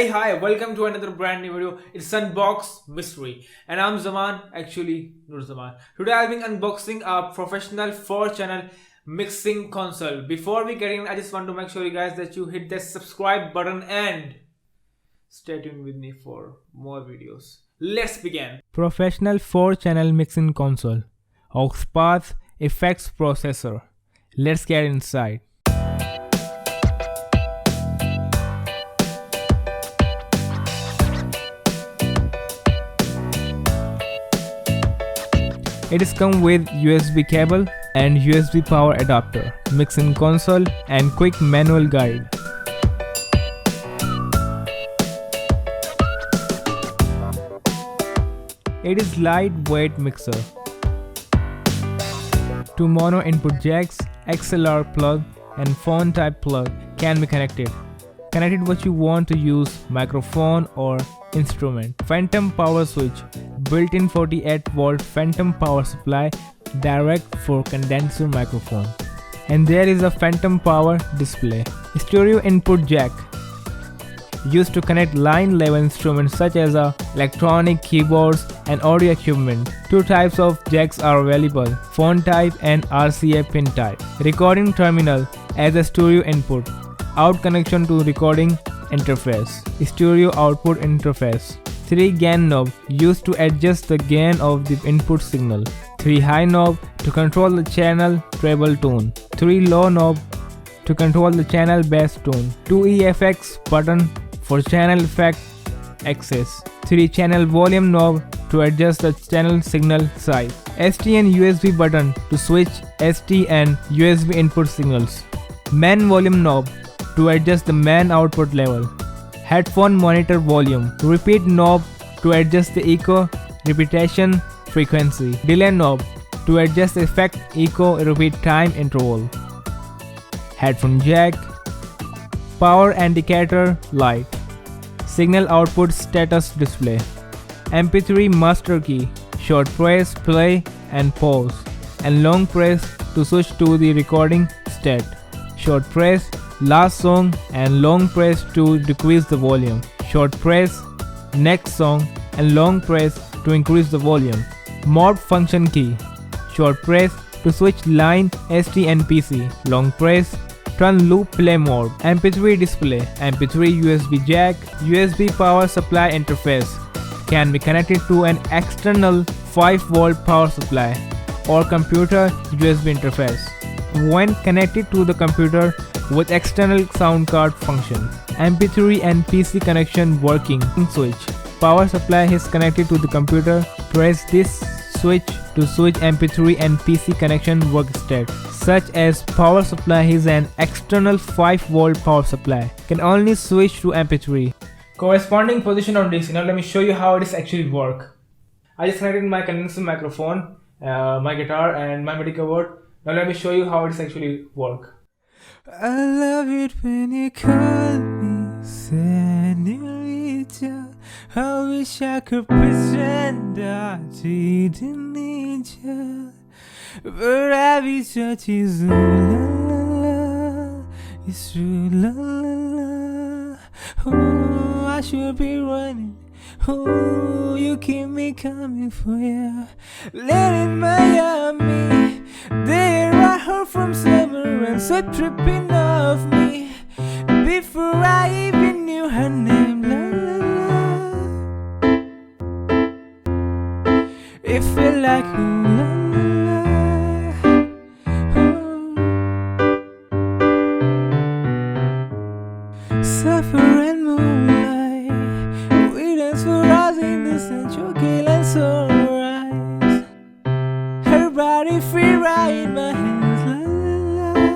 Hey hi, welcome to another brand new video. It's Unbox Mystery and I'm Zaman, actually Nur Zaman. Today I'll be unboxing a professional 4-channel mixing console. Before we get in, I just want to make sure you guys that you hit that subscribe button and stay tuned with me for more videos. Let's begin. Professional 4-channel mixing console, aux path effects processor. Let's get inside. It is come with USB cable and USB power adapter, mixing console and quick manual guide. It is lightweight mixer. 2 mono input jacks, XLR plug and phone type plug can be connected. Connect it what you want to use, microphone or instrument. Phantom power switch, built-in 48 volt phantom power supply direct for condenser microphone. And there is a phantom power display. Stereo input jack, used to connect line level instruments such as electronic keyboards and audio equipment. 2 types of jacks are available, phone type and RCA pin type. Recording terminal as a stereo input. Out connection to recording interface. Stereo output interface. 3 gain knob, used to adjust the gain of the input signal. 3 high knob to control the channel treble tone. 3 low knob to control the channel bass tone. 2 EFX button for channel effect access. 3 channel volume knob to adjust the channel signal size. ST and USB button to switch ST and USB input signals. Man volume knob to adjust the man output level. Headphone monitor volume. Repeat knob to adjust the echo repetition frequency. Delay knob to adjust the effect echo repeat time interval. Headphone jack. Power indicator light. Signal output status display. MP3 master key. Short press, play and pause. And long press to switch to the recording state. Short press, last song and long press to decrease the volume. Short press, next song and long press to increase the volume. Mod function key. Short press to switch line ST and PC. Long press, turn loop play mode. MP3 display. MP3 USB jack. USB power supply interface. Can be connected to an external 5 volt power supply or computer USB interface. When connected to the computer with external sound card function. MP3 and PC connection working. Switch. Power supply is connected to the computer. Press this switch to switch MP3 and PC connection work state. Such as power supply is an external 5 volt power supply. Can only switch to MP3. Corresponding position on DC. Now let me show you how it is actually work. I just connected my condenser microphone, my guitar and my MIDI keyboard. Now let me show you how it is actually work. I love it when you call me señorita. I wish I could pretend I didn't need you, but every touch is ooh la la la. It's true la la la. Oh, I should be running. Oh, you keep me coming for you. Let in Miami. There I heard from summer and so tripping off me. Before I even knew her name, la la la. It felt like ooh la la la. Oh. Suffer and moonlight. We dance for us in the central gale and sunrise. Her body free right in my hands, la la la.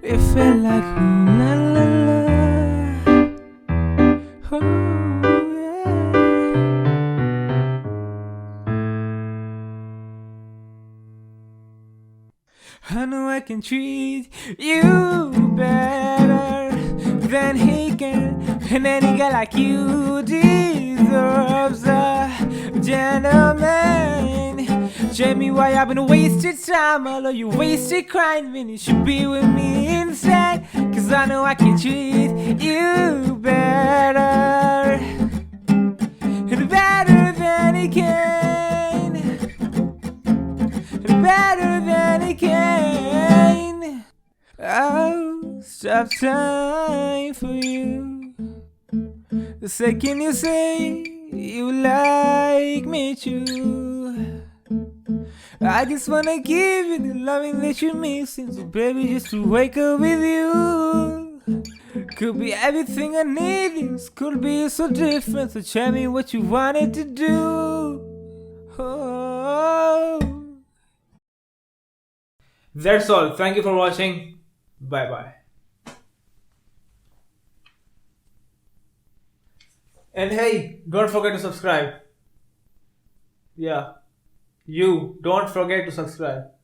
It felt like ooh la la la. Oh yeah. I know I can treat you better than he can, and any guy like you deserves a gentleman. Tell me why I've been wasted time, although you wasted crying when you should be with me instead. Cause 'cause I know I can treat you better, and better than he can, and better than he can. I'll stop time for you the second you say you like me too. I just wanna give you the loving that you're missing, so baby, just to wake up with you could be everything I need. This could be so different, so tell me what you wanted to do. Oh. That's all. Thank you for watching. Bye bye. And hey, don't forget to subscribe. Yeah, you don't forget to subscribe.